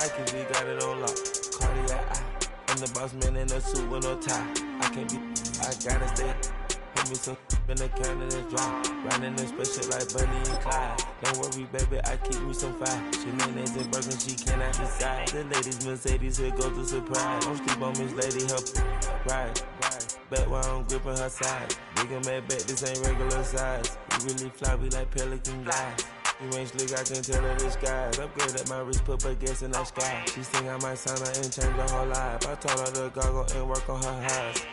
Nike, we got it on lock. Cardiac eye. I'm the boss man in a suit with no tie. I can't be, I gotta stay. Put me some in the can of this dry. Riding this special like Bunny and Clyde. Don't worry, baby, I keep me some fire. She names and Birkin, she cannot decide. The ladies Mercedes, here goes the surprise. Don't sleep on Miss Lady, help right. Bet while I'm gripping her side. Big and mad bet, this ain't regular size. We really fly, we like pelican guys. You ain't slick, I can tell her the skies. Upgrade at my wrist, put baguettes in the sky. She think I might sign her and change her whole life. I told her to goggle and work on her highs.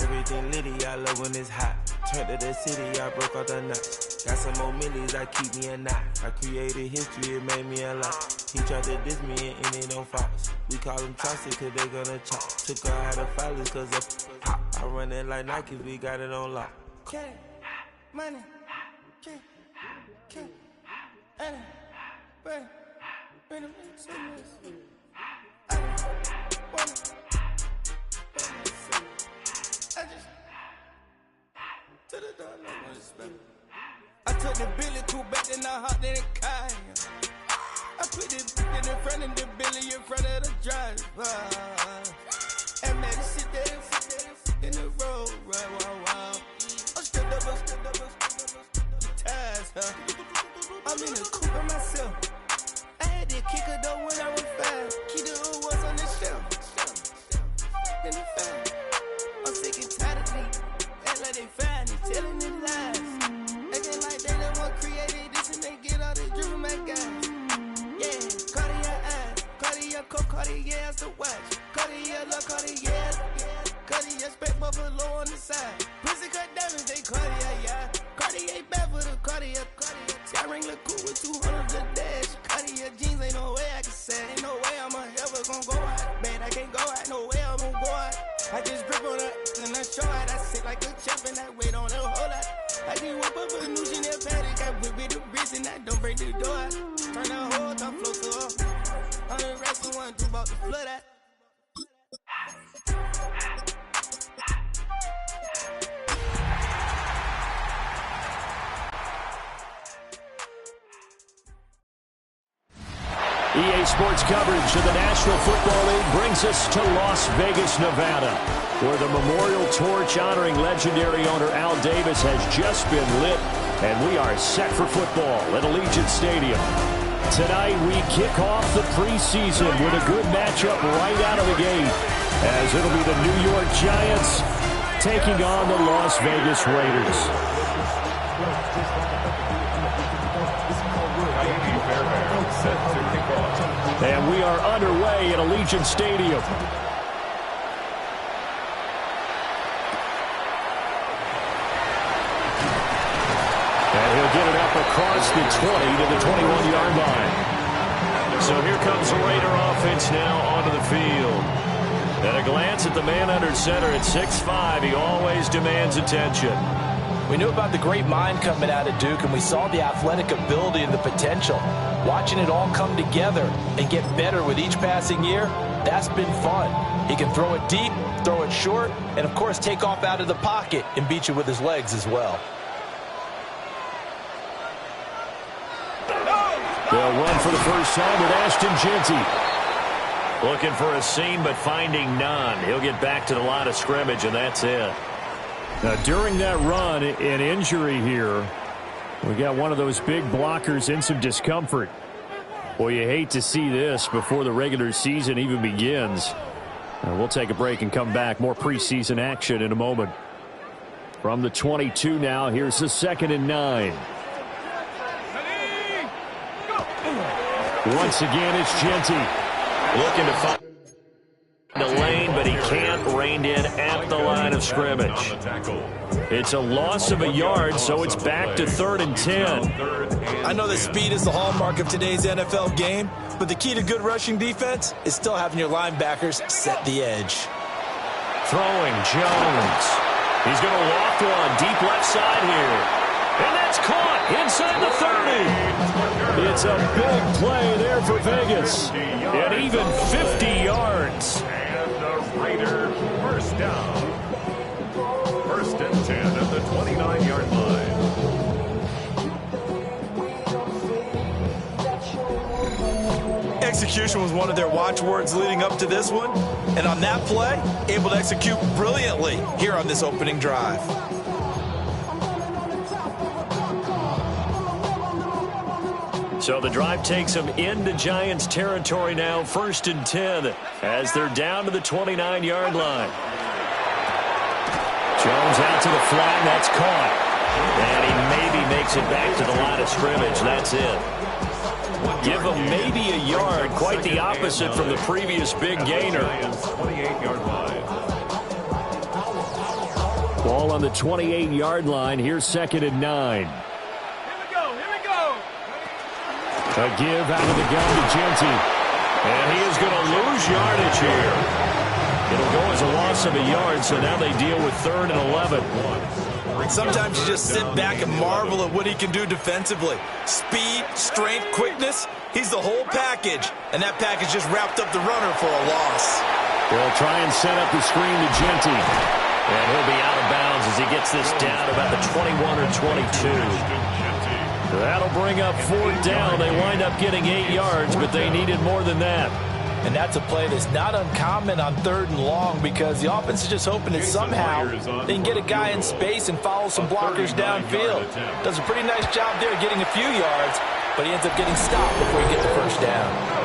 Everything litty, I love when it's hot. Turned to the city, I broke all the nuts. Got some more millies, I keep me a knot. I created history, it made me a lot. He tried to diss me and it don't false. We call them Chaucer cause they gonna chop. Took her out of filers cause of pop. I run it like Nike, we got it on lock. Okay, money, okay. Annie, bring it to me. I just to the door, no respect. I took the Billy cool back and I hopped in the car. I put the in front of the Billy in front of the driver. And made it sit there in the road, right, wow. I'm still double, ties, huh? I'm in the coupe by myself. I had to kick her though when I was 5. Keep the old ones on the shelf. In the fan. I'm sick and tired of me. Act like they find it, telling them lies. Acting like they the one created this and they get all this driven my guys. Yeah, Cartier eyes, Cartier coat, Cartier ass to watch. Cartier love, Cartier, Cartier spec buffalo on the side. Pussy cut diamonds, they Cartier, yeah. Cartier bad for the Cartier. Sky ring look cool with 200 the dash. Cartier jeans, ain't no way I can say. Ain't no way I'm ever gonna go out. Man, I can't go out, no way I'm gonna go out. I just grip on her and I show out. I sit like a champ and I wait on her whole lot. I just whip up a new Chanel paddock. I whip with the wrist and I don't break the door out. Turn the whole top flow to her. 100 racks and 1 2 about to flood out. EA Sports coverage of the National Football League brings us to Las Vegas, Nevada, where the memorial torch honoring legendary owner Al Davis has just been lit, and we are set for football at Allegiant Stadium. Tonight, we kick off the preseason with a good matchup right out of the gate, as it'll be the New York Giants taking on the Las Vegas Raiders. And we are underway at Allegiant Stadium. And he'll get it up across the 20 to the 21-yard line. So here comes the Raider offense now onto the field. At a glance at the man under center at 6'5", he always demands attention. We knew about the great mind coming out of Duke, and we saw the athletic ability and the potential. Watching it all come together and get better with each passing year, that's been fun. He can throw it deep, throw it short, and, of course, take off out of the pocket and beat you with his legs as well. They'll run for the first time with Ashton Jeanty. Looking for a seam, but finding none. He'll get back to the line of scrimmage, and that's it. Now, during that run, an injury here. We got one of those big blockers in some discomfort. Boy, you hate to see this before the regular season even begins. We'll take a break and come back. More preseason action in a moment. From the 22 now, here's the 2nd and 9. Once again, it's Jeanty. Looking to find the lane, but he can't rein in at the line of scrimmage. It's a loss of a yard, so it's back to 3rd and 10. I know that speed is the hallmark of today's NFL game, but the key to good rushing defense is still having your linebackers set the edge. Throwing Jones. He's going to loft one deep left side here. And that's caught inside the 30. It's a big play there for Vegas. And even 50 yards. And the Raiders first down. 1st and 10 at the 29-yard line. execution was one of their watchwords leading up to this one. And on that play, able to execute brilliantly here on this opening drive. So the drive takes them into Giants territory now, 1st and 10, as they're down to the 29-yard line. Jones out to the flag, that's caught. And he maybe makes it back to the line of scrimmage, that's it. Give him maybe a yard, quite the opposite from the previous big gainer. 28-yard line. Ball on the 28-yard line, here's 2nd and 9. A give out of the gun to Genty. And he is going to lose yardage here. It'll go as a loss of a yard, so now they deal with 3rd and 11. Sometimes you just sit back and marvel at what he can do defensively. Speed, strength, quickness. He's the whole package. And that package just wrapped up the runner for a loss. They'll try and set up the screen to Genty. And he'll be out of bounds as he gets this down about the 21 or 22. That'll bring up 4th down. They wind up getting 8 yards, but they needed more than that. And that's a play that's not uncommon on 3rd and long because the offense is just hoping that somehow they can get a guy in space and follow some blockers downfield. Does a pretty nice job there getting a few yards, but he ends up getting stopped before he gets the 1st down.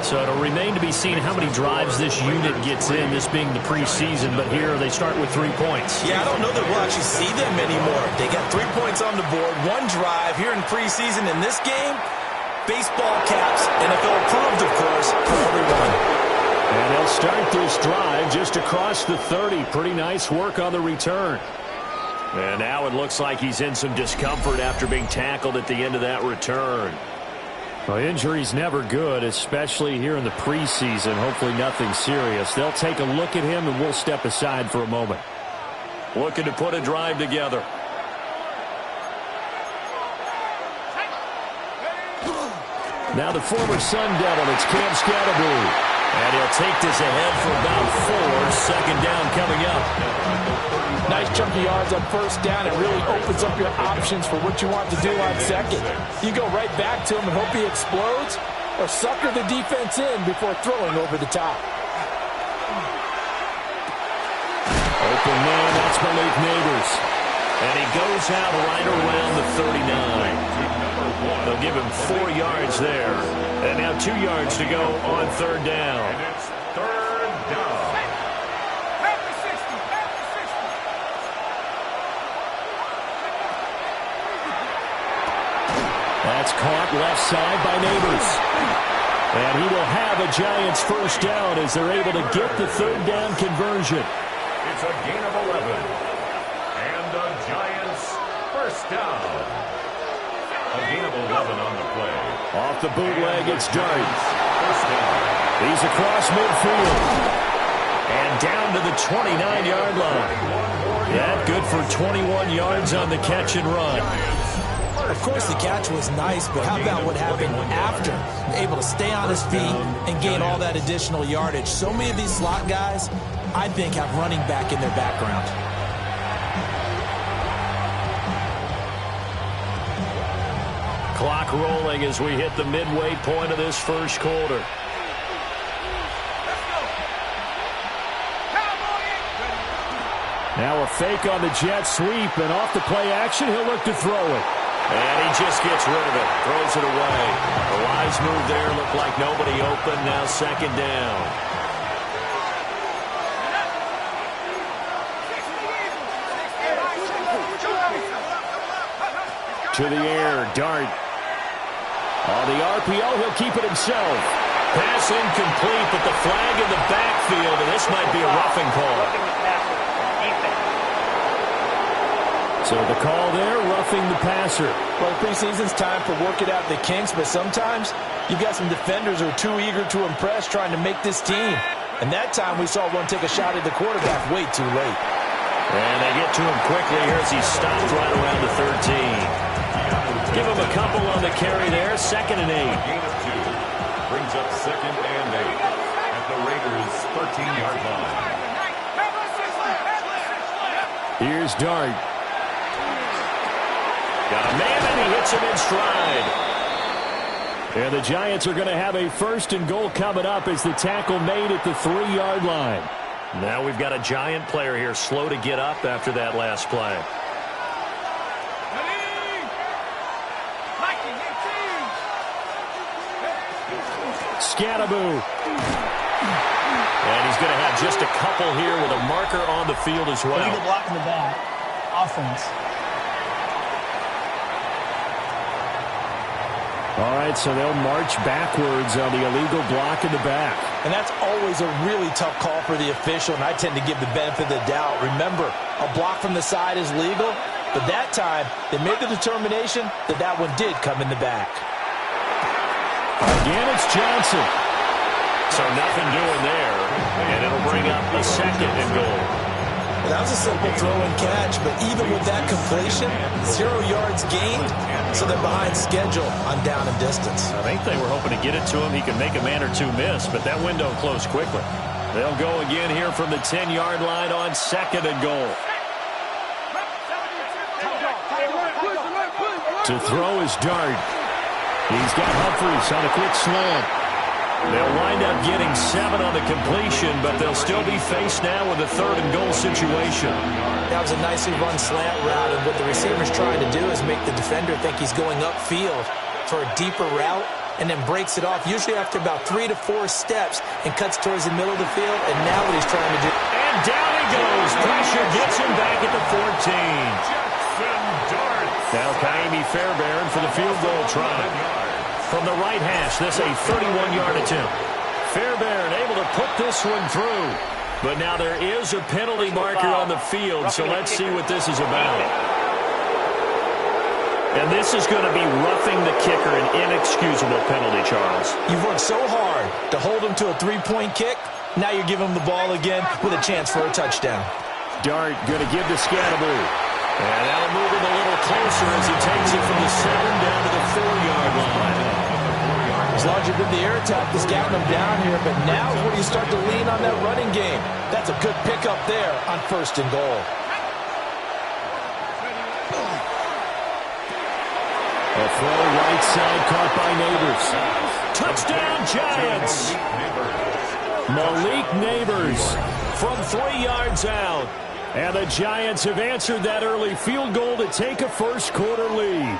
So it'll remain to be seen how many drives this unit gets in, this being the preseason, but here they start with 3 points. Yeah, I don't know that we'll actually see them anymore. They got 3 points on the board, 1 drive here in preseason. In this game, baseball caps, NFL approved, of course, for everyone. And they'll start this drive just across the 30. Pretty nice work on the return. And now it looks like he's in some discomfort after being tackled at the end of that return. Well, injury's never good, especially here in the preseason. Hopefully nothing serious. They'll take a look at him, and we'll step aside for a moment. Looking to put a drive together. Now the former Sun Devil, it's Cam Scatterboo. And he'll take this ahead for about 4. 2nd down coming up. Nice chunk of yards on 1st down. It really opens up your options for what you want to do on 2nd. You go right back to him and hope he explodes, or sucker the defense in before throwing over the top. Open man, that's Malik Neighbors. And he goes out right around the 39. They'll give him 4 yards there. And now 2 yards to go on 3rd down. And it's 3rd down. That's caught left side by Neighbors. And he will have a Giants 1st down as they're able to get the 3rd down conversion. It's a gain of 11. And the Giants 1st down. A gain of 11 on the play. Off the bootleg, it's Dart. 1st down. He's across midfield. And down to the 29-yard line. That good for 21 yards on the catch and run. Of course, the catch was nice, but how about what happened after? Able to stay on his feet and gain all that additional yardage. So many of these slot guys, I think, have running back in their background. Clock rolling as we hit the midway point of this 1st quarter. Now a fake on the jet sweep, and off the play action, he'll look to throw it. And he just gets rid of it, throws it away. A wise move there, looked like nobody open, now 2nd down. To the air, Dart. On the RPO, he'll keep it himself. Pass incomplete, but the flag in the backfield, and this might be a roughing call. So the call there, roughing the passer. Well, preseason's time for working out the kinks, but sometimes you've got some defenders who are too eager to impress, trying to make this team. And that time we saw one take a shot at the quarterback way too late. And they get to him quickly here as he stops right around the 13. Give him a couple on the carry there, 2nd and 8. Gain of 2. Brings up 2nd and 8 at the Raiders' 13-yard line. Here's Dart. Got a man, and he hits him in stride. And the Giants are going to have a 1st and goal coming up as the tackle made at the 3-yard line. Now we've got a Giant player here slow to get up after that last play. Scattaboo. And he's going to have just a couple here with a marker on the field as well. Illegal block in the back. Offense. All right, so they'll march backwards on the illegal block in the back. And that's always a really tough call for the official, and I tend to give the benefit of the doubt. Remember, a block from the side is legal, but that time they made the determination that that one did come in the back. Again, it's Johnson. So nothing doing there, and it'll bring up a 2nd and goal. That was a simple throw and catch, but even with that completion, 0 yards gained, so they're behind schedule on down and distance. I think they were hoping to get it to him. He could make a man or two miss, but that window closed quickly. They'll go again here from the 10-yard line on 2nd and goal. To throw is Dart. He's got Humphries on a quick slant. They'll wind up getting 7 on the completion, but they'll still be faced now with a 3rd and goal situation. That was a nicely run slant route, and what the receiver's trying to do is make the defender think he's going upfield for a deeper route and then breaks it off, usually after about 3 to 4 steps, and cuts towards the middle of the field, and now what he's trying to do. And down he goes. Pressure gets him back at the 14. Now Kaimi Fairbairn for the field goal try. From the right hash, this a 31-yard attempt. Fairbairn able to put this one through. But now there is a penalty marker on the field, so let's see what this is about. And this is going to be roughing the kicker, an inexcusable penalty, Charles. You've worked so hard to hold him to a 3-point kick. Now you're giving him the ball again with a chance for a touchdown. Dart going to give to Scattaboo. And that'll move him a little closer as he takes it from the 7 down to the 4-yard line. As larger than the air attack has gotten him down here, but now is where you start to lean on that running game. That's a good pickup there on 1st and goal. A throw right side caught by Neighbors. Touchdown Giants! Malik Neighbors from 3 yards out. And the Giants have answered that early field goal to take a 1st quarter lead.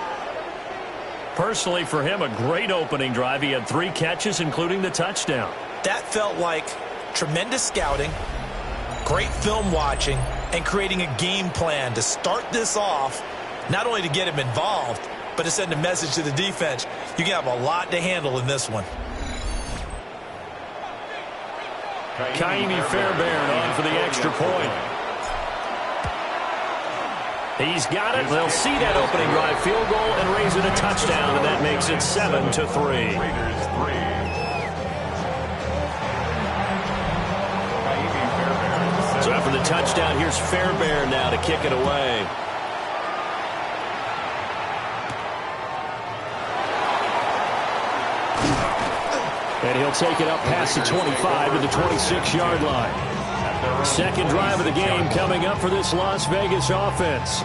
Personally, for him, a great opening drive. He had 3 catches, including the touchdown. That felt like tremendous scouting, great film watching, and creating a game plan to start this off, not only to get him involved, but to send a message to the defense. You can have a lot to handle in this one. Kaimi Fairbairn on for the extra point. He's got it. They'll see that opening drive field goal and raise it a touchdown, and that makes it 7-3. So after the touchdown, here's Fairbairn now to kick it away. And he'll take it up past the 25 to the 26-yard line. 2nd drive of the game coming up for this Las Vegas offense.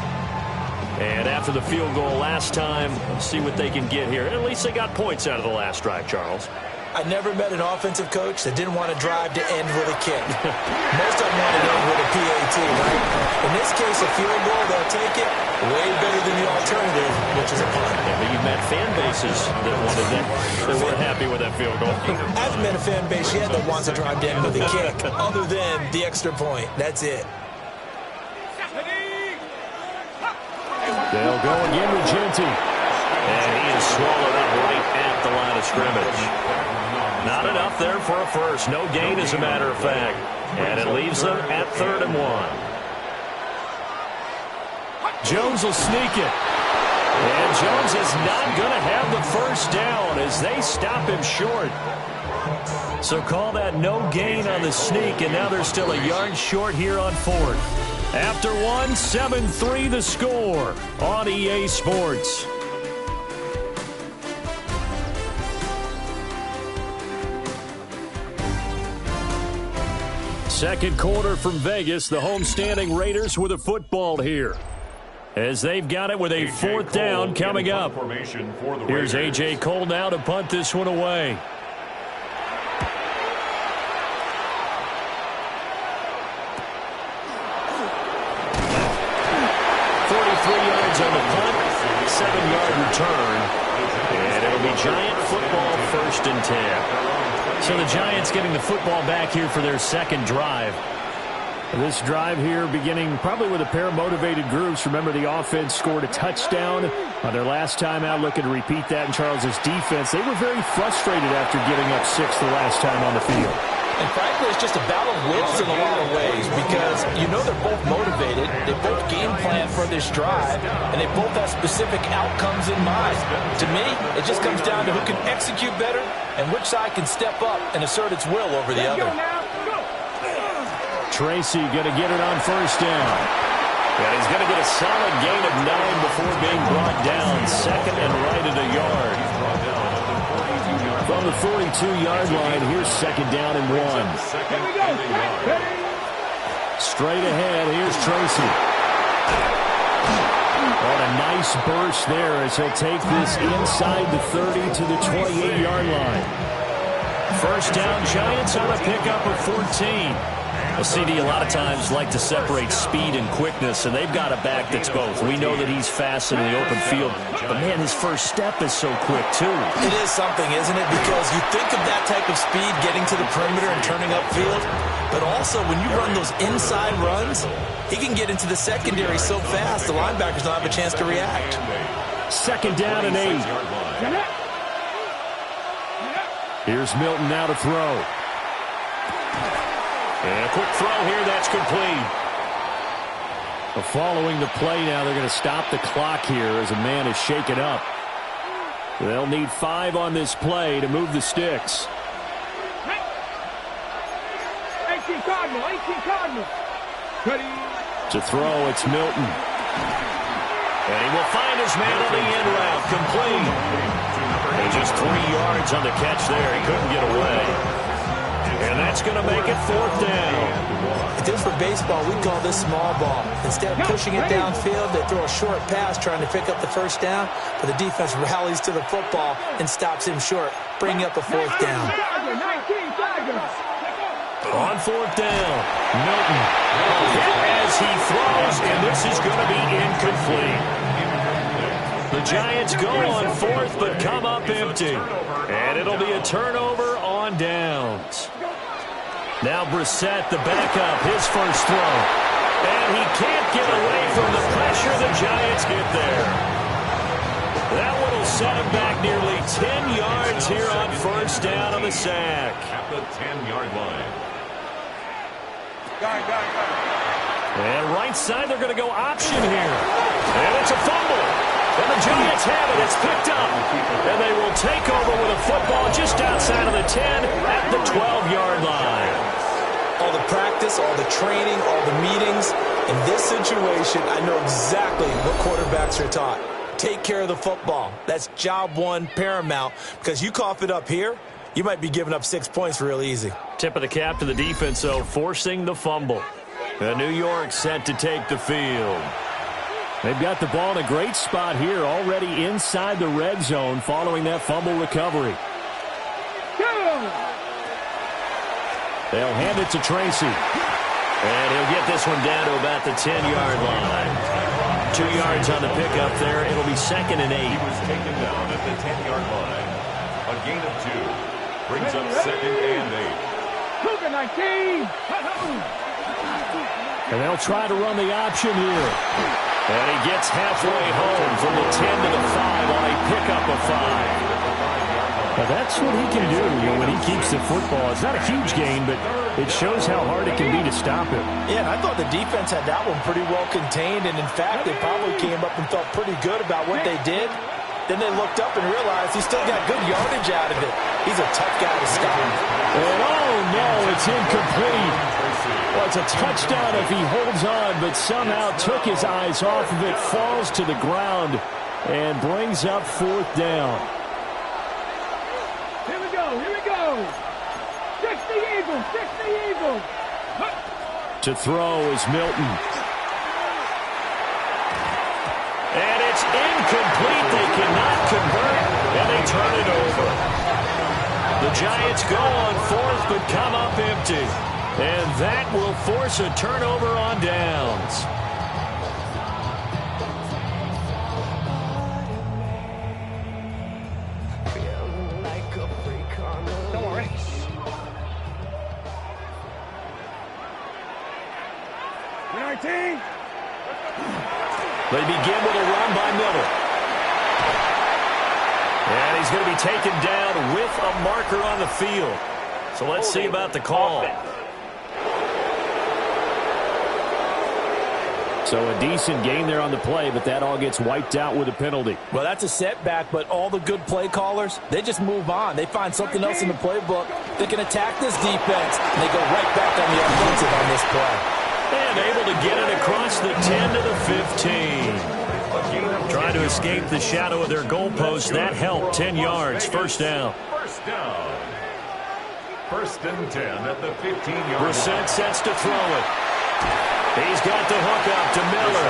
And after the field goal last time, let's see what they can get here. At least they got points out of the last drive, Charles. I never met an offensive coach that didn't want to drive to end with a kick. Most of them want to end with a PAT, right? In this case, a field goal, they'll take it way better than the alternative, which is a punt. Yeah, but you've met fan bases that wanted that. They weren't happy with that field goal. I haven't met a fan base yet that wants to drive to end with a kick, other than the extra point. That's it. They'll go again with Genty. And he is swallowed up right at the line of scrimmage. Not enough there for a first. No gain, as a matter of fact. And it leaves them at 3rd and 1. Jones will sneak it. And Jones is not going to have the first down as they stop him short. So call that no gain on the sneak, and now they're still a yard short here on 4th. After 1, 7-3 the score on EA Sports. Second quarter from Vegas. The homestanding Raiders with a football here. as they've got it with a fourth down coming up. Here's A.J. Cole now to punt this one away. 43 yards on the punt, 7-yard return, and it'll be Giant football, 1st and 10. So the Giants getting the football back here for their second drive. This drive here beginning probably with a pair of motivated groups. Remember, the offense scored a touchdown on their last time out, looking to repeat that in Charles's defense. They were very frustrated after giving up 6 the last time on the field. And frankly, it's just a battle of wills in a lot of ways because you know they're both motivated, they both game plan for this drive, and they both have specific outcomes in mind. To me, it just comes down to who can execute better and which side can step up and assert its will over the other. Tracy going to get it on 1st down. And he's going to get a solid gain of 9 before being brought down. 2nd and right at a yard. From the 42-yard line, here's 2nd down and 1. Straight ahead, here's Tracy. On a nice burst there as he'll take this inside the 30 to the 28-yard line. 1st down, Giants on a pickup of 14. Well, CD, a lot of times like to separate speed and quickness, and they've got a back that's both. We know that he's fast in the open field, but, man, his first step is so quick, too. It is something, isn't it? Because you think of that type of speed getting to the perimeter and turning upfield, but also when you run those inside runs, he can get into the secondary so fast the linebackers don't have a chance to react. 2nd down and 8. Here's Milton now to throw. And a quick throw here, that's complete. Following the play now, they're going to stop the clock here as a man is shaken up. They'll need 5 on this play to move the sticks. 18 Cardinal. To throw, it's Milton. And he will find his man on the end route, complete. And just 3 yards on the catch there. He couldn't get away. And that's going to make it 4th down. If this were baseball, we'd call this small ball. Instead of pushing it downfield, they throw a short pass trying to pick up the 1st down, but the defense rallies to the football and stops him short, bringing up a 4th down. On 4th down, Milton as he throws, and this is going to be incomplete. The Giants go on 4th, but come up empty. And it'll be a turnover on downs. Now Brissett, the backup, his first throw. And he can't get away from the pressure the Giants get there. That one will set him back nearly 10 yards here on 1st down on the sack. At the 10-yard line. And right side, they're going to go option here. And it's a fumble. And the Giants have it. It's picked up. And they will take over with a football just outside of the 10 at the 12-yard line. All the practice, all the training, all the meetings. In this situation, I know exactly what quarterbacks are taught. Take care of the football. That's job 1 paramount. Because you cough it up here, you might be giving up 6 points real easy. Tip of the cap to the defense, though, forcing the fumble. New York set to take the field. They've got the ball in a great spot here, already inside the red zone following that fumble recovery. They'll hand it to Tracy. And he'll get this one down to about the 10-yard line. 2 yards on the pickup there. It'll be 2nd and 8. He was taken down at the 10-yard line. A gain of 2. Brings up 2nd and 8. And they'll try to run the option here. And he gets halfway home from the 10 to the 5 on a pickup of 5. Now that's what he can do when he keeps the football. It's not a huge gain, but it shows how hard it can be to stop him. Yeah, and I thought the defense had that one pretty well contained, and in fact, they probably came up and felt pretty good about what they did. Then they looked up and realized he still got good yardage out of it. He's a tough guy to stop. And oh no, it's incomplete. Well, it's a touchdown if he holds on, but somehow took his eyes off of it, falls to the ground, and brings up 4th down. Here we go. 60 Eagles. To throw is Milton. And it's incomplete. They cannot convert, and they turn it over. The Giants go on fourth, but come up empty. And that will force a turnover on downs. Don't worry. Team. They begin with a run by Miller. And he's going to be taken down with a marker on the field. So let's see about the call. So a decent gain there on the play, but that all gets wiped out with a penalty. Well, that's a setback, but all the good play callers, they just move on. They find something else in the playbook. They can attack this defense, and they go right back on the offensive on this play. And able to get it across the 10 to the 15. Trying to escape the shadow of their goalpost. That helped. 10 yards. First down. First down. First and 10 at the 15-yard line. Brissett sets to throw it. He's got the hook up to Miller.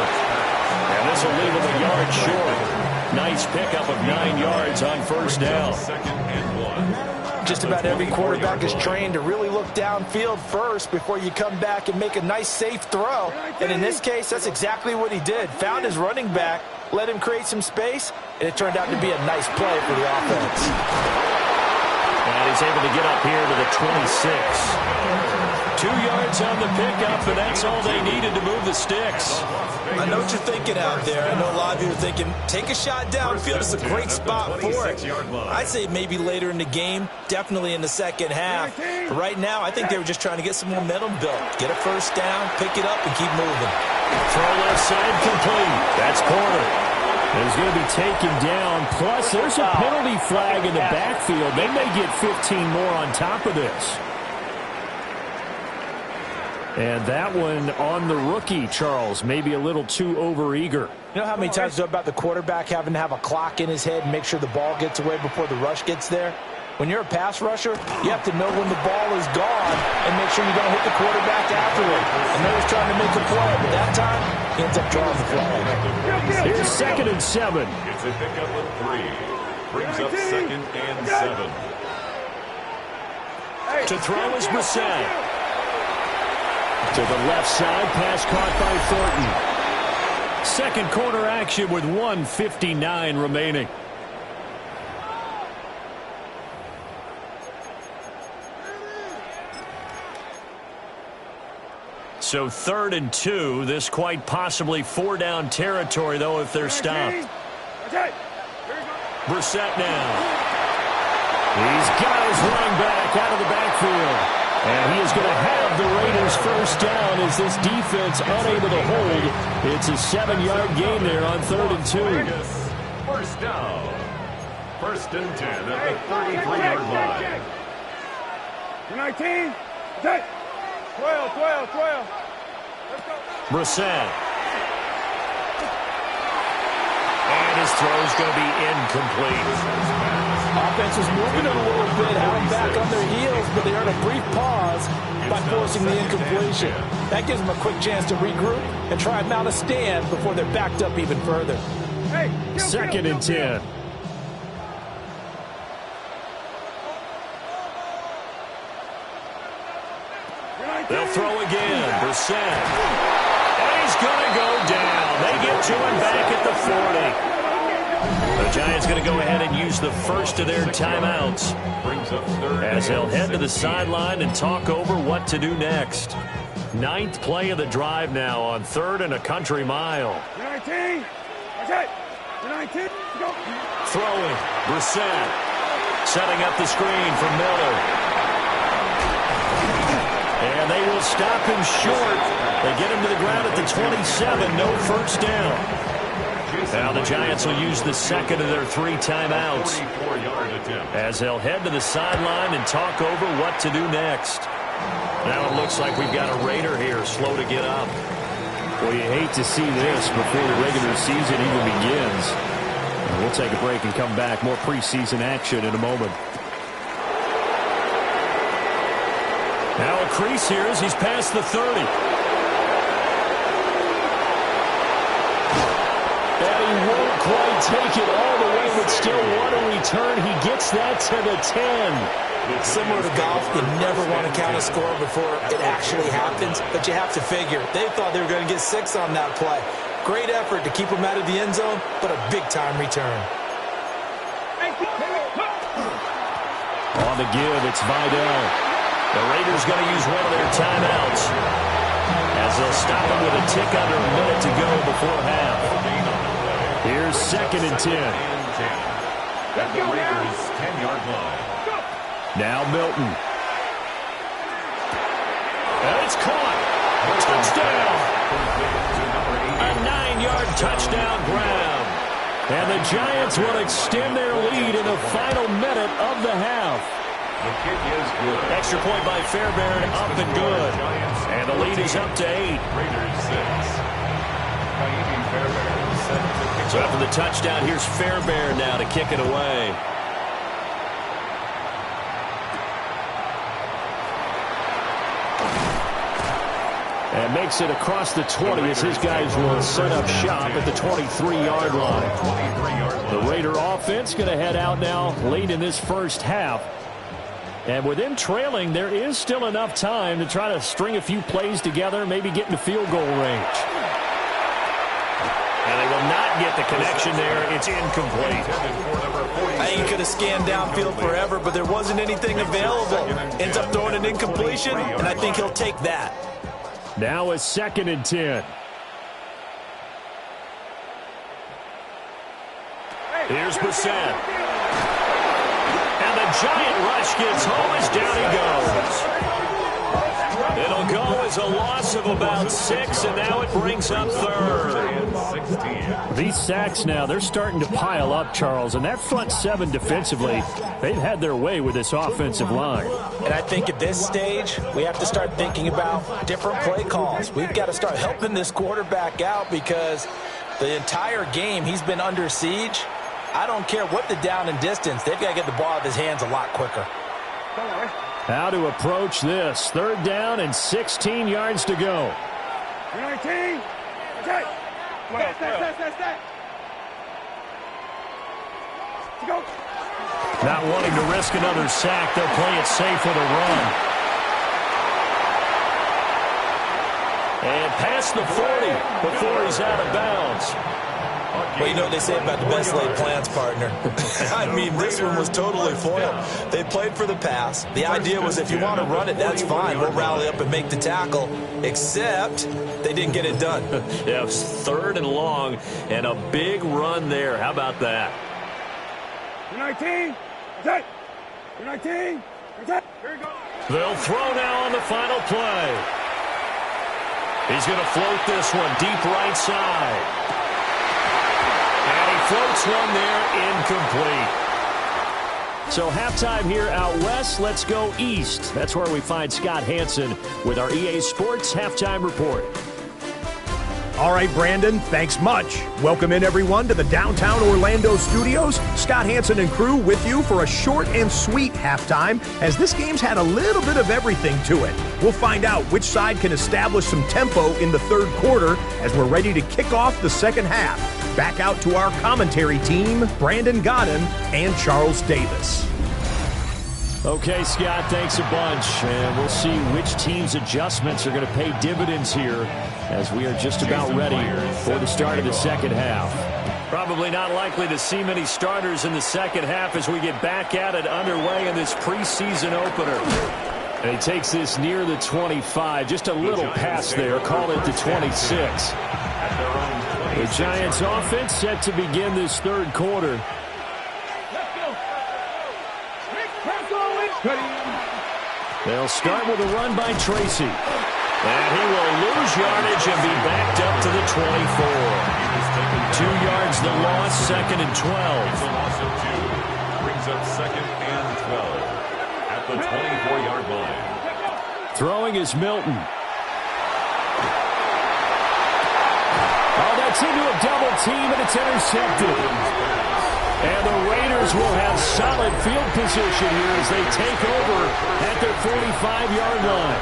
And this will leave him a yard short. Nice pickup of 9 yards on first down. Second and 1. Just about every quarterback is trained to really look downfield first before you come back and make a nice, safe throw. And in this case, that's exactly what he did. Found his running back, let him create some space, and it turned out to be a nice play for the offense. And he's able to get up here to the 26. 2 yards on the pickup, and that's all they needed to move the sticks. I know what you're thinking out there. I know a lot of you are thinking, take a shot downfield. It's a great spot for it. I'd say maybe later in the game, definitely in the second half. But right now, I think they were just trying to get some momentum built. Get a first down, pick it up, and keep moving. Throw left side complete. That's Porter. He's going to be taken down. Plus, there's a penalty flag in the backfield. They may get 15 more on top of this. And that one on the rookie, Charles, maybe a little too overeager. You know how many times about the quarterback having to have a clock in his head and make sure the ball gets away before the rush gets there? When you're a pass rusher, you have to know when the ball is gone and make sure you don't hit the quarterback afterward. I know he's trying to make a play, but that time, he ends up drawing the flag. Here's 2nd and 7. It's a pickup of 3. Brings up 2nd and 7. To throw is Brissett. To the left side, pass caught by Thornton. Second quarter action with 1:59 remaining. So 3rd and 2. This quite possibly 4-down territory, though, if they're stopped. Brissett now. He's got his running back out of the backfield. And he is going to have the Raiders first down as this defense unable to hold. It's a 7-yard gain there on 3rd and 2. First down. First and 10 at the 33-yard line. 19. 12. Brissett. And his throw's going to be incomplete. Offense was moving a little bit, held back on their heels, but they earned a brief pause by forcing the incompletion. That gives them a quick chance to regroup and try and mount a stand before they're backed up even further. 2nd and 10. They'll throw again. Brissett. And he's going to go down. They get to him back at the 40. The Giants going to go ahead and use the first of their timeouts as they'll head to the sideline and talk over what to do next. 9th play of the drive now on 3rd and a country mile. 19. Okay. 19. Go. Throwing. Brissett. Setting up the screen for Miller. And they will stop him short. They get him to the ground at the 27. No first down. Now the Giants will use the second of their 3 timeouts as they'll head to the sideline and talk over what to do next. Now it looks like we've got a Raider here slow to get up. Well, you hate to see this before the regular season even begins. We'll take a break and come back. More preseason action in a moment. Now a crease here as he's past the 30. And he take it all the way, but still want to return. He gets that to the 10. Similar to golf, you never want to count a score before it actually happens, but you have to figure. They thought they were going to get 6 on that play. Great effort to keep them out of the end zone, but a big-time return. On the give, it's Vidal. The Raiders going to use one of their timeouts as they'll stop him with a tick under a minute to go before half. Here's 2nd and 10. At the Raiders' 10-yard line. Now Milton. And it's caught. Touchdown. A 9-yard touchdown grab. And the Giants will extend their lead in the final minute of the half. The kick is good. Extra point by Fairbairn, up and good. And the lead is up to 8. Raiders 6. Fairbairn set to kick. So after the touchdown, here's Fairbairn now to kick it away. And makes it across the 20 as his guys will set up shop at the 23-yard line. The Raider offense going to head out now late in this first half. And with them trailing, there is still enough time to try to string a few plays together, maybe get into field goal range. And they will not get the connection there. It's incomplete. I think he could have scanned downfield forever, but there wasn't anything available. Ends up throwing an incompletion, and I think he'll take that. Now it's 2nd and 10. Here's Brissett. And the giant rush gets home as down he goes. It'll go as a loss of about 6, and now it brings up 3rd. These sacks now, they're starting to pile up, Charles, and that front 7 defensively, they've had their way with this offensive line. And I think at this stage, we have to start thinking about different play calls. We've got to start helping this quarterback out because the entire game he's been under siege. I don't care what the down and distance. They've got to get the ball out of his hands a lot quicker. How to approach this. 3rd down and 16 yards to go. 19. Okay. Stay. Go. Not wanting to risk another sack, they'll play it safe with a run. And past the 40 before he's out of bounds. Well, you know what they say about the best laid plans, partner. I mean, this one was totally foiled. They played for the pass. The idea was if you want to run it, that's fine. We'll rally up and make the tackle. Except they didn't get it done. Yeah, it was 3rd and long and a big run there. How about that? 19. Okay. 19. Okay. Here we go. They'll throw now on the final play. He's going to float this one deep right side. And he floats one there, incomplete. So halftime here out west. Let's go east. That's where we find Scott Hansen with our EA Sports Halftime Report. All right, Brandon, thanks much. Welcome in, everyone, to the downtown Orlando studios. Scott Hansen and crew with you for a short and sweet halftime, as this game's had a little bit of everything to it. We'll find out which side can establish some tempo in the 3rd quarter as we're ready to kick off the 2nd half. Back out to our commentary team, Brandon Godden and Charles Davis. Okay, Scott, thanks a bunch. And we'll see which team's adjustments are going to pay dividends here as we are just about ready for the start of the 2nd half. Probably not likely to see many starters in the 2nd half as we get back at it underway in this preseason opener. And he takes this near the 25. Just a little pass there. Call it the 26. The Giants offense set to begin this 3rd quarter. They'll start with a run by Tracy. And he will lose yardage and be backed up to the 24. 2 yards the loss, 2nd and 12. Brings up 2nd and 12 at the 24-yard line. Throwing is Milton. Oh, that's into a double team, and it's intercepted. And the Raiders will have solid field position here as they take over at their 45-yard line.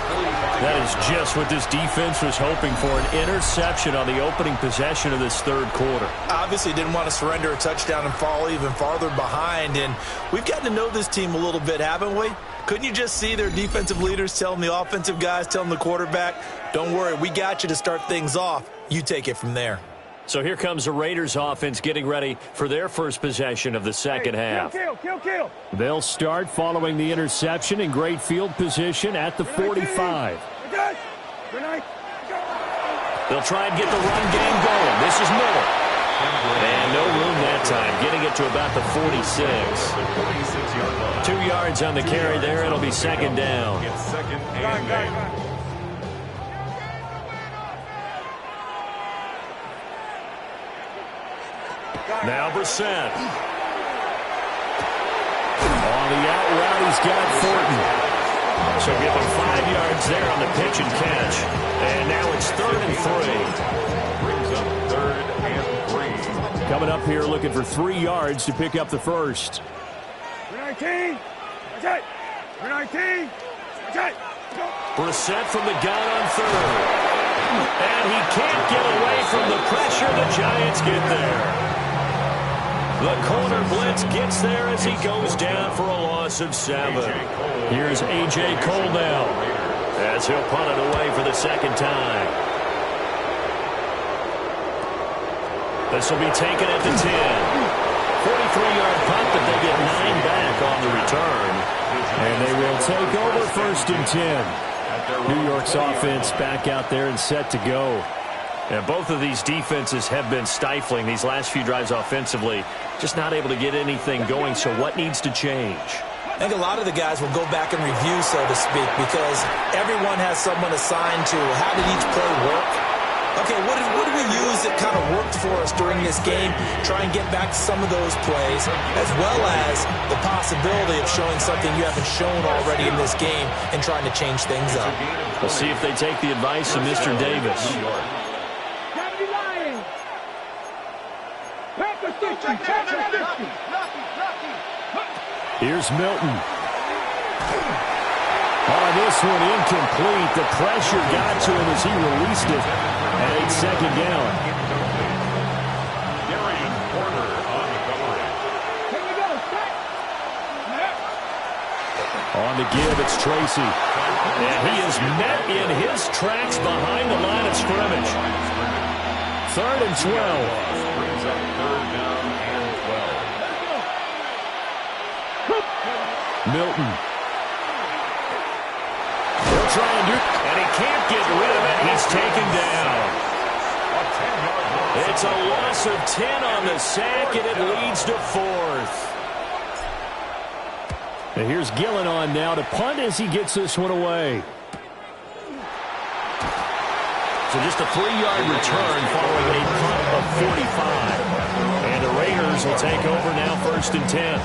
That is just what this defense was hoping for, an interception on the opening possession of this third quarter. Obviously didn't want to surrender a touchdown and fall even farther behind, and we've gotten to know this team a little bit, haven't we? Couldn't you just see their defensive leaders telling the offensive guys, telling the quarterback, don't worry, we got you to start things off. You take it from there. So here comes the Raiders offense getting ready for their first possession of the second half. Kill. They'll start following the interception in great field position at the 45. They'll try and get the run game going. This is Miller. And no room that time, getting it to about the 46. 2 yards on the carry there. It'll be second down. Now Brissett. On the out route, he's got Thornton. So give him 5 yards there on the pitch and catch. And now it's 3rd and 3. Brings up 3rd and 3. Coming up here looking for 3 yards to pick up the first. 19. That's it. 19. That's it. Brissett from the gun on 3rd. And he can't get away from the pressure. The Giants get there. The corner blitz gets there as he goes down for a loss of 7. Here's A.J. Cole now as he'll punt it away for the second time. This will be taken at the 10. 43-yard punt, but they get 9 back on the return. And they will take over 1st and 10. New York's offense back out there and set to go. And both of these defenses have been stifling these last few drives offensively. Just not able to get anything going, so what needs to change? I think a lot of the guys will go back and review, so to speak, because everyone has someone assigned to how did each play work. Okay, what did we use that kind of worked for us during this game? Try and get back to some of those plays, as well as the possibility of showing something you haven't shown already in this game and trying to change things up. We'll see if they take the advice of Mr. Davis. Here's Milton. On this one, incomplete. The pressure got to him as he released it. And it's second down. On the give, it's Tracy. And he is met in his tracks behind the line of scrimmage. 3rd and 12. Brings up 3rd down and 12. Milton. He'll try and do it, and he can't get rid of it. He's taken down. It's a loss of 10 on the sack, and it leads to 4th. And here's Gillen on now to punt as he gets this one away. So just a 3-yard return following a punt of 45. And the Raiders will take over now 1st and 10.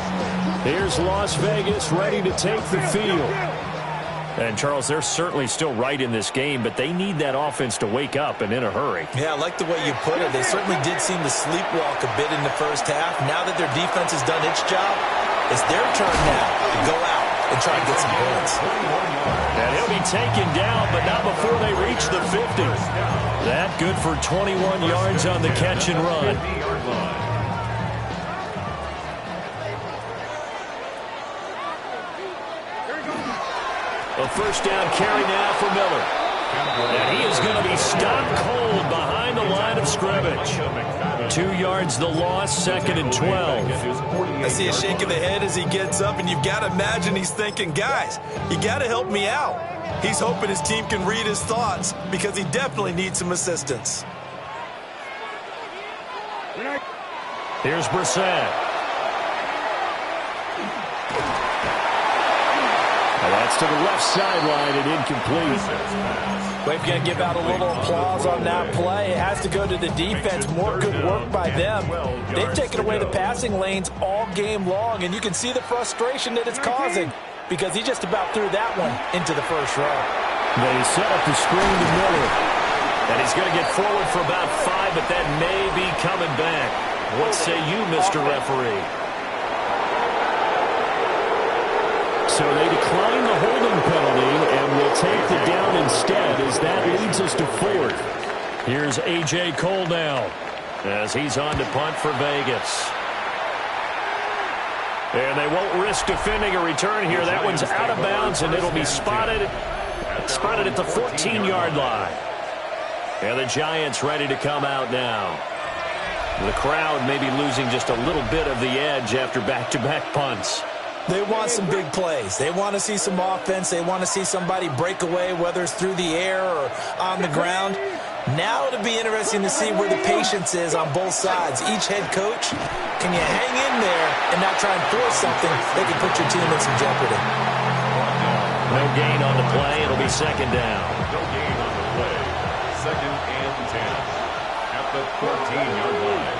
Here's Las Vegas ready to take the field. And, Charles, they're certainly still right in this game, but they need that offense to wake up and in a hurry. Yeah, I like the way you put it. They certainly did seem to sleepwalk a bit in the first half. Now that their defense has done its job, it's their turn now to go out and try and get some points. And he'll be taken down, but not before they reach the 50. That good for 21 yards on the catch and run. A first down carry now for Miller. And he is going to be stopped cold behind the line of scrimmage. 2 yards the loss, 2nd and 12. I see a shake of the head as he gets up, and you've got to imagine he's thinking, guys, you got to help me out. He's hoping his team can read his thoughts because he definitely needs some assistance. Here's Brissett. That's to the left sideline and incomplete. We've got to give out a little applause on that play. It has to go to the defense. More good work by them. They've taken away the passing lanes all game long, and you can see the frustration that it's causing because he just about threw that one into the first row. They set up the screen to Miller. And he's going to get forward for about 5, but that may be coming back. What say you, Mr. Referee? So they decline the holding penalty. take the down instead, as that leads us to fourth. Here's A.J. Cole now, as he's on to punt for Vegas. And they won't risk defending a return here. That one's out of bounds, and it'll be spotted at the 14-yard line. And the Giants ready to come out now. The crowd may be losing just a little bit of the edge after back-to-back punts. They want some big plays. They want to see some offense. They want to see somebody break away, whether it's through the air or on the ground. Now it'll be interesting to see where the patience is on both sides. Each head coach, can you hang in there and not try and force something that can put your team in some jeopardy? No gain on the play. It'll be second down. No gain on the play. Second and 10 at the 14-yard line.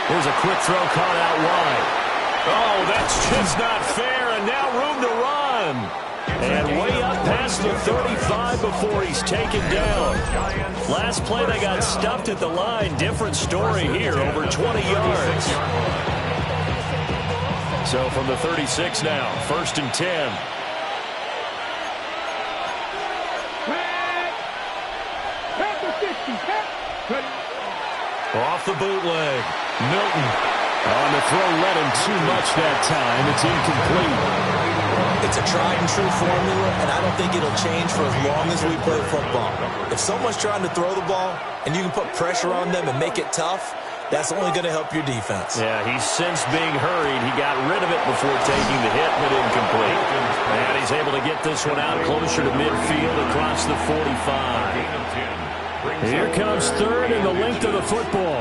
Here's a quick throw caught out wide. Oh, that's just not fair, and now room to run. And way up past the 35 before he's taken down. Last play they got stuffed at the line. Different story here, over 20 yards. So from the 36 now, first and 10. Off the bootleg. Milton on the throw, led him too much that time. It's incomplete. It's a tried-and-true formula, and I don't think it'll change for as long as we play football. If someone's trying to throw the ball and you can put pressure on them and make it tough, that's only going to help your defense. Yeah, he's since being hurried. He got rid of it before taking the hit, but incomplete. And he's able to get this one out closer to midfield across the 45. Here comes third in the length of the football.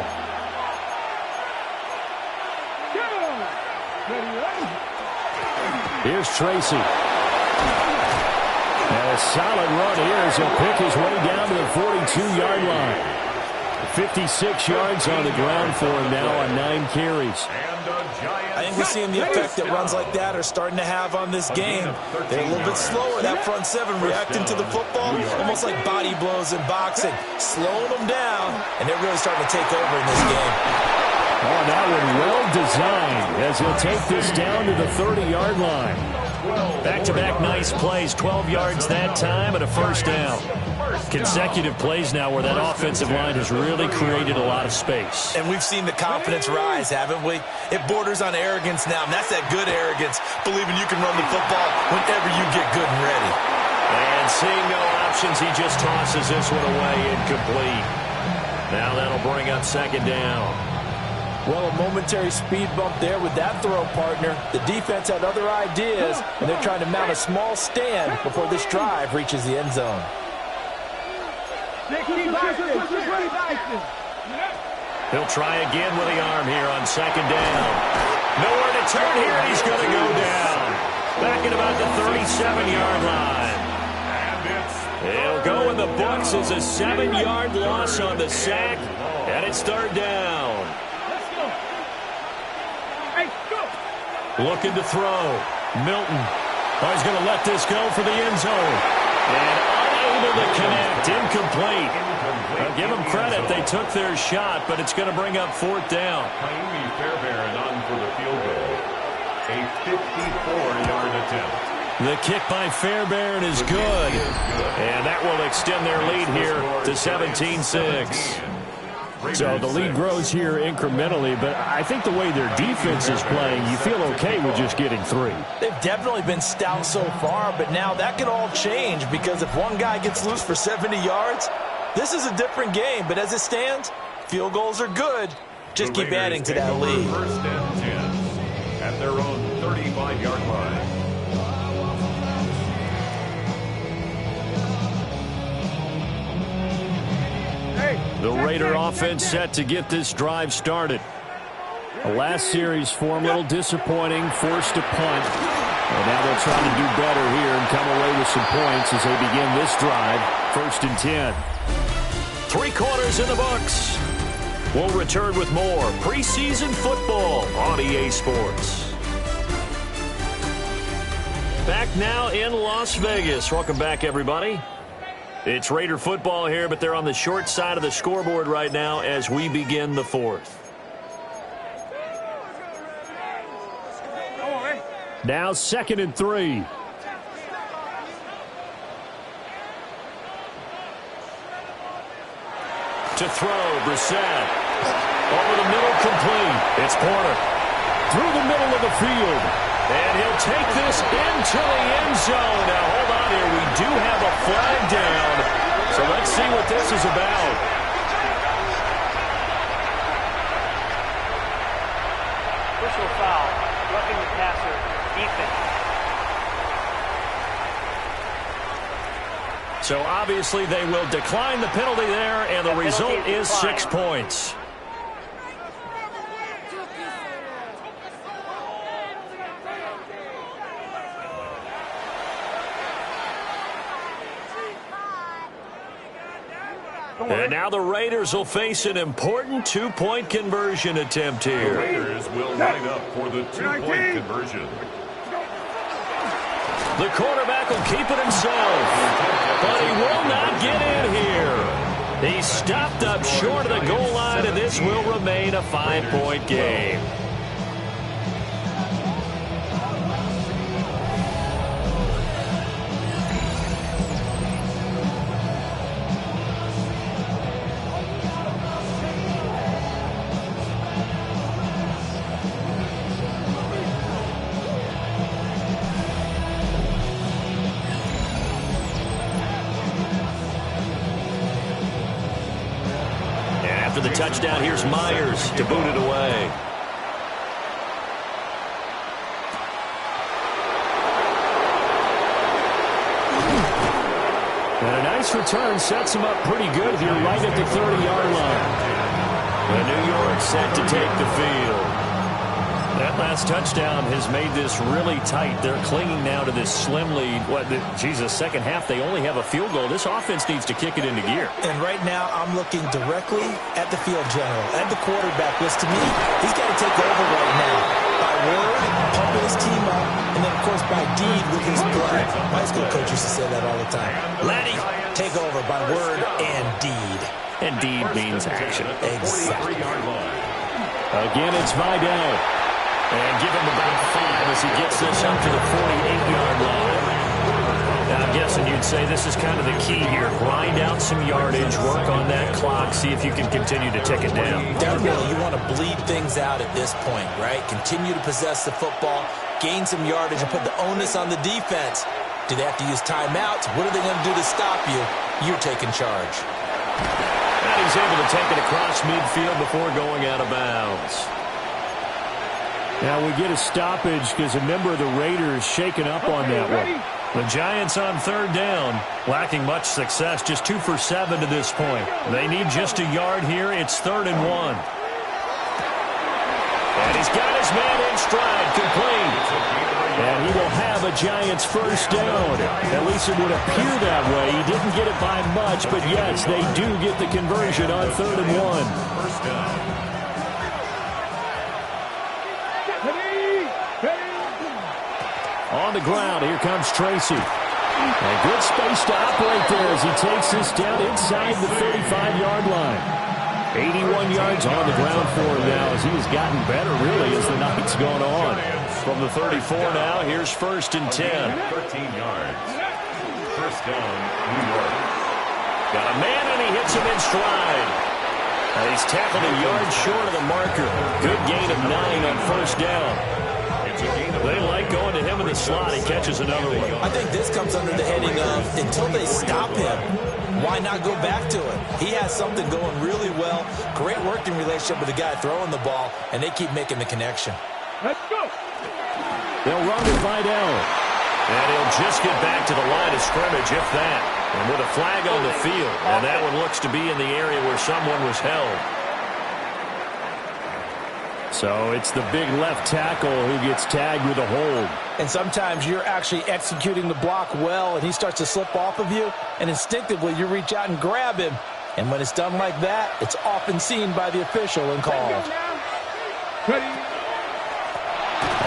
Here's Tracy. And a solid run here as he'll pick his way down to the 42-yard line. 56 yards on the ground for him now on 9 carries. I think we're seeing the effect that runs like that are starting to have on this game. They're a little bit slower. That front seven reacting to the football, almost like body blows in boxing, slowing them down, and they're really starting to take over in this game. Oh, that one well designed as he'll take this down to the 30-yard line. Back-to-back nice plays, 12 yards that time and a first down. Consecutive plays now where that offensive line has really created a lot of space. And we've seen the confidence rise, haven't we? It borders on arrogance now, and that's that good arrogance, believing you can run the football whenever you get good and ready. And seeing no options, he just tosses this one away, incomplete. Now that'll bring up second down. Well, a momentary speed bump there with that throw, partner. The defense had other ideas, and they're trying to mount a small stand before this drive reaches the end zone. He'll try again with the arm here on second down. Nowhere to turn here, and he's going to go down. Back at about the 37-yard line. It'll go in the books as a 7-yard loss on the sack, and it's third down. Looking to throw. Milton. Oh, he's going to let this go for the end zone. And unable to connect. Incomplete. I'll give them credit. They took their shot, but it's going to bring up fourth down. Miami Fairbairn on for the field goal. A 54-yard attempt. The kick by Fairbairn is good. And that will extend their lead here to 17-6. So the lead grows here incrementally, but I think the way their defense is playing, you feel okay with just getting 3. They've definitely been stout so far, but now that could all change because if one guy gets loose for 70 yards, this is a different game. But as it stands, field goals are good. Just keep adding to that lead. First and 10 at their own 35-yard line. The Raider offense set to get this drive started. The last series form a little disappointing, forced to punt. And now they'll try to do better here and come away with some points as they begin this drive. First and 10. 3 quarters in the books. We'll return with more preseason football on EA Sports. Back now in Las Vegas. Welcome back, everybody. It's Raider football here, but they're on the short side of the scoreboard right now as we begin the fourth. Now 2nd and 3. To throw, Brissett. Over the middle, complete. It's Porter. Through the middle of the field. And he'll take this into the end zone. Now, hold on here. We do have a flag down. So let's see what this is about. Personal foul. Roughing the passer. Defense. So obviously they will decline the penalty there, and the result is 6 points. And now the Raiders will face an important 2-point conversion attempt here. The Raiders will line up for the 2-point conversion. The quarterback will keep it himself, but he will not get in here. He stopped up short of the goal line, and this will remain a 5-point game. After the touchdown, here's Myers to boot it away. And a nice return sets him up pretty good here right at the 30-yard line. And New York set to take the field. That last touchdown has made this really tight. They're clinging now to this slim lead. Second half, they only have a field goal. This offense needs to kick it into gear. And right now, I'm looking directly at the field general, at the quarterback, which to me, he's got to take over right now. By word, pumping his team up, and then, of course, by deed with his blood. My school coach used to say that all the time. Laddie, take over by word and deed. And deed means action. Exactly. Again, it's Vidal. And give him about 5 as he gets this up to the 48-yard line. Now, I'm guessing you'd say this is kind of the key here. Grind out some yardage, work on that clock, see if you can continue to tick it down. Definitely, you want to bleed things out at this point, right? Continue to possess the football, gain some yardage, and put the onus on the defense. Do they have to use timeouts? What are they going to do to stop you? You're taking charge. And he's able to take it across midfield before going out of bounds. Now we get a stoppage because a member of the Raiders shaken up on that one. The Giants on 3rd down, lacking much success, just 2 for 7 to this point. They need just a yard here. It's 3rd and 1. And he's got his man in stride, complete. And he will have a Giants first down. At least it would appear that way. He didn't get it by much, but yes, they do get the conversion on 3rd and 1. First down. On the ground, here comes Tracy. A good space to operate there as he takes this down inside the 35-yard line. 81 yards on the ground for him now as he has gotten better, really, as the night's gone on. From the 34 now, here's 1st and 10. 13 yards. First down, New York. Got a man, and he hits him in stride. And he's tackled a yard short of the marker. Good gain of 9 on 1st down. They like going to him in the slot. He catches another one. I think this comes under the heading of, until they stop him, why not go back to it? He has something going really well. Great working relationship with the guy throwing the ball, and they keep making the connection. Let's go. They'll run to Vidal. And he'll just get back to the line of scrimmage, if that. And with a flag on the field. And that one looks to be in the area where someone was held. So it's the big left tackle who gets tagged with a hold. And sometimes you're actually executing the block well, and he starts to slip off of you, and instinctively you reach out and grab him. And when it's done like that, it's often seen by the official and called.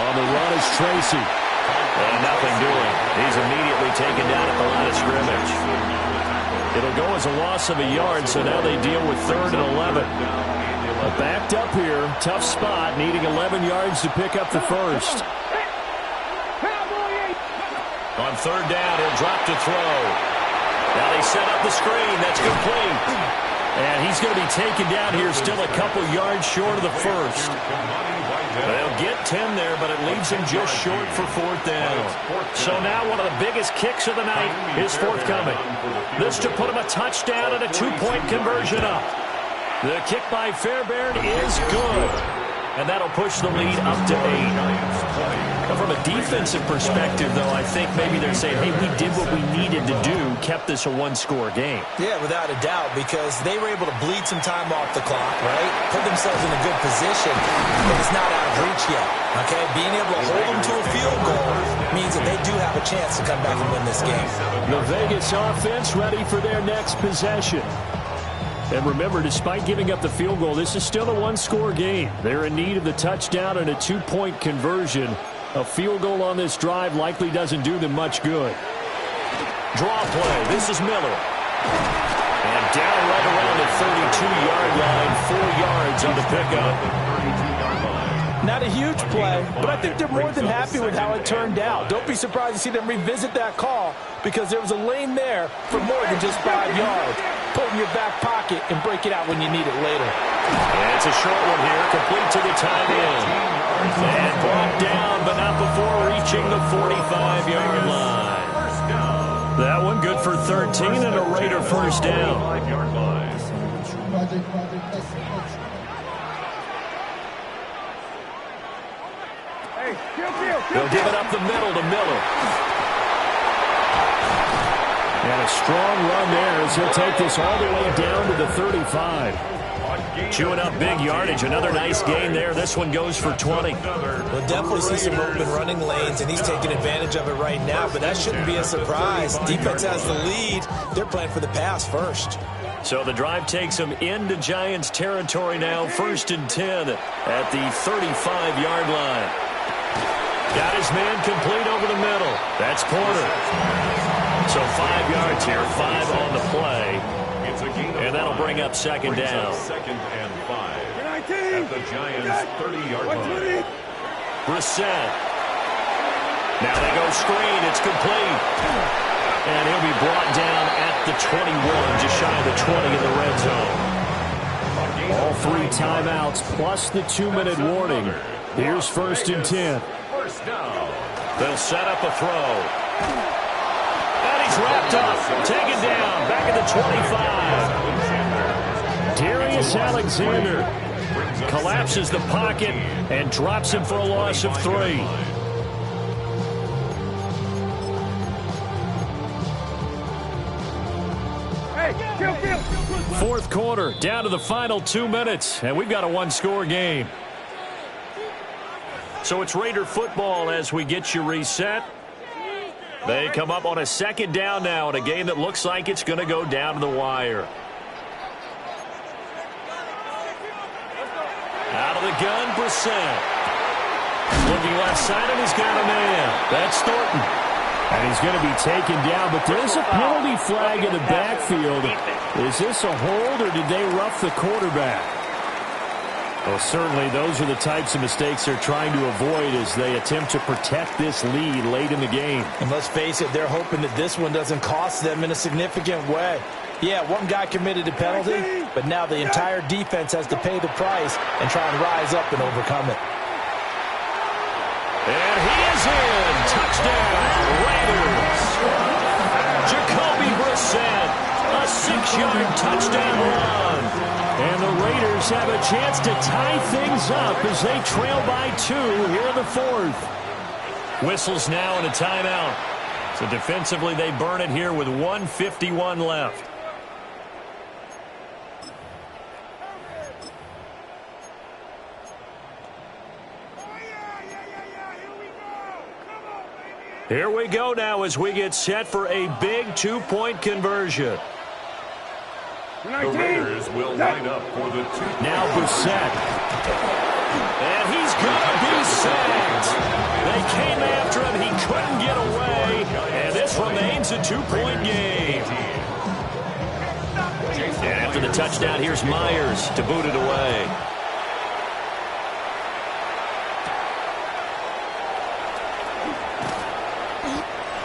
On the run is Tracy. And nothing doing. He's immediately taken down at the line of scrimmage. It'll go as a loss of a yard, so now they deal with 3rd and 11. Backed up here, tough spot, needing 11 yards to pick up the first. On third down, he'll drop to throw. Now they set up the screen. That's complete. And he's going to be taken down here still a couple yards short of the first. They'll get 10 there, but it leaves him just short for fourth down. So now one of the biggest kicks of the night is forthcoming. This to put him a touchdown and a 2-point conversion up. The kick by Fairbairn is good. And that'll push the lead up to 8. From a defensive perspective, though, I think maybe they're saying, hey, we did what we needed to do, kept this a one-score game. Yeah, without a doubt, because they were able to bleed some time off the clock, right? Put themselves in a good position, but it's not out of reach yet, okay? Being able to hold them to a field goal means that they do have a chance to come back and win this game. The Vegas offense ready for their next possession. And remember, despite giving up the field goal, this is still a one-score game. They're in need of the touchdown and a 2-point conversion. A field goal on this drive likely doesn't do them much good. Draw play. This is Miller. And down right around the 32-yard line, 4 yards on the pickup. Not a huge play, but I think they're more than happy with how it turned out. Don't be surprised to see them revisit that call because there was a lane there for more than just 5 yards. Put it in your back pocket and break it out when you need it later. And it's a short one here, complete to the tight end. And brought down, but not before reaching the 45-yard line. That one good for 13 and a Raider first down. They'll give it up the middle to Miller. And a strong run there as he'll take this all the way down to the 35. Chewing up big yardage. Another nice gain there. This one goes for 20. We'll definitely see some open running lanes, and he's taking advantage of it right now, but that shouldn't be a surprise. Defense has the lead. They're playing for the pass first. So the drive takes him into Giants territory now. 1st and 10 at the 35-yard line. Got his man complete over the middle. That's Porter. So 5 yards here, 5 on the play. And that'll bring up second down. 2nd and 5 at the Giants' 30-yard line. Brissett. Now they go screen. It's complete. And he'll be brought down at the 21, just shy of the 20 in the red zone. All 3 timeouts plus the 2-minute warning. Here's 1st and 10. They'll set up a throw. And he's wrapped up. Taken down. Back at the 25. Darius Alexander collapses the pocket and drops him for a loss of 3. Fourth quarter, down to the final 2 minutes, and we've got a one-score game. So it's Raider football as we get you reset. They come up on a second down now in a game that looks like it's going to go down to the wire. Out of the gun, Brissett. Looking left side, and he's got a man. That's Thornton. And he's going to be taken down, but there's a penalty flag in the backfield. Is this a hold, or did they rough the quarterback? Well, certainly those are the types of mistakes they're trying to avoid as they attempt to protect this lead late in the game. And let's face it, they're hoping that this one doesn't cost them in a significant way. Yeah, one guy committed a penalty, but now the entire defense has to pay the price and try and rise up and overcome it. And he is in. Touchdown, Raiders. Jacoby Brissett, a 6-yard touchdown run. And the Raiders have a chance to tie things up as they trail by 2 here in the 4th. Whistles now and a timeout. So defensively they burn it here with 1:51 left. Here we go now as we get set for a big 2-point conversion. The Raiders will line up for the 2. Now Brissett. And he's going to be sacked. They came after him. He couldn't get away. And this remains a 2-point game. And after the touchdown, here's Myers to boot it away.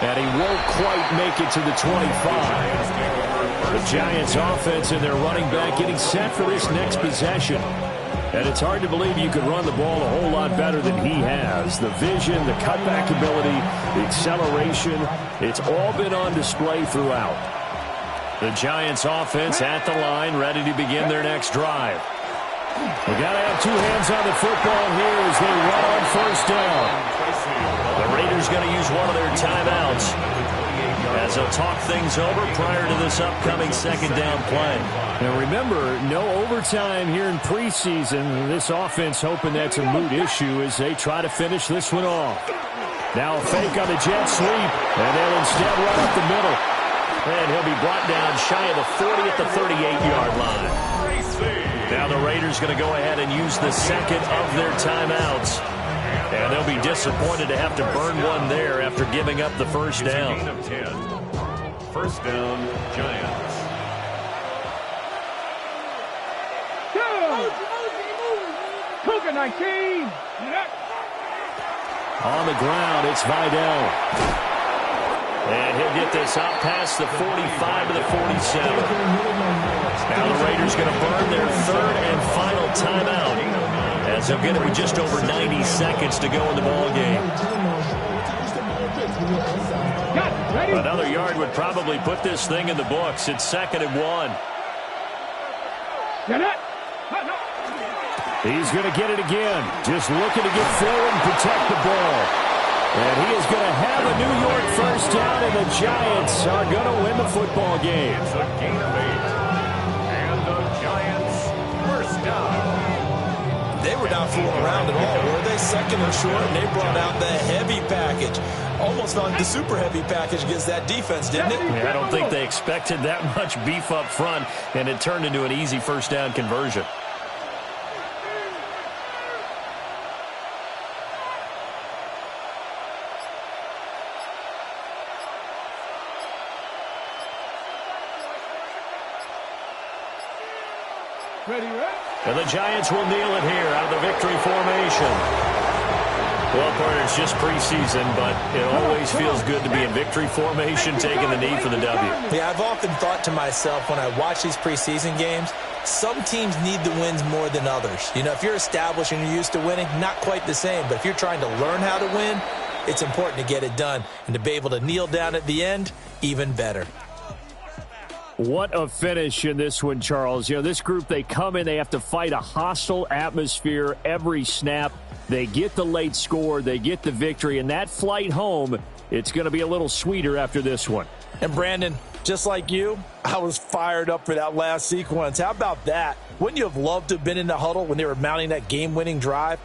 And he won't quite make it to the 25. The Giants offense and their running back getting set for this next possession. And it's hard to believe you could run the ball a whole lot better than he has. The vision, the cutback ability, the acceleration, it's all been on display throughout. The Giants offense at the line, ready to begin their next drive. We got to have two hands on the football here as they run on first down. The Raiders going to use one of their timeouts as they'll talk things over prior to this upcoming second down play. Now remember, no overtime here in preseason. This offense hoping that's a moot issue as they try to finish this one off. Now a fake on the jet sweep, and they'll instead run up the middle. And he'll be brought down shy of the 40 at the 38-yard line. Now the Raiders going to go ahead and use the second of their timeouts. And they'll be disappointed to have to burn one there after giving up the first down. First down, Giants. Cougar 19. On the ground, it's Vidal. And he'll get this out past the 45 to the 47. Now the Raiders going to burn their third and final timeout as they'll get it with just over 90 seconds to go in the ball game. Another yard would probably put this thing in the books. It's 2nd and 1. He's going to get it again. Just looking to get forward and protect the ball. And he is going to have a New York first down, and the Giants are going to win the football game. It's a gain of 8. And the Giants first down. They were not fooling around at all, were they? Second and short, and they brought out the heavy package. Almost on the super heavy package against that defense, didn't it? Yeah, I don't think they expected that much beef up front, and it turned into an easy first down conversion. And the Giants will kneel it here out of the victory formation. Well, partner, it's just preseason, but it always feels good to be in victory formation, taking the knee for the W. Yeah, I've often thought to myself when I watch these preseason games, some teams need the wins more than others. You know, if you're established and you're used to winning, not quite the same. But if you're trying to learn how to win, it's important to get it done. And to be able to kneel down at the end, even better. What a finish in this one, Charles. You know, this group, they come in, they have to fight a hostile atmosphere every snap. They get the late score, they get the victory, and that flight home, it's going to be a little sweeter after this one. And Brandon, just like you, I was fired up for that last sequence. How about that? Wouldn't you have loved to have been in the huddle when they were mounting that game-winning drive?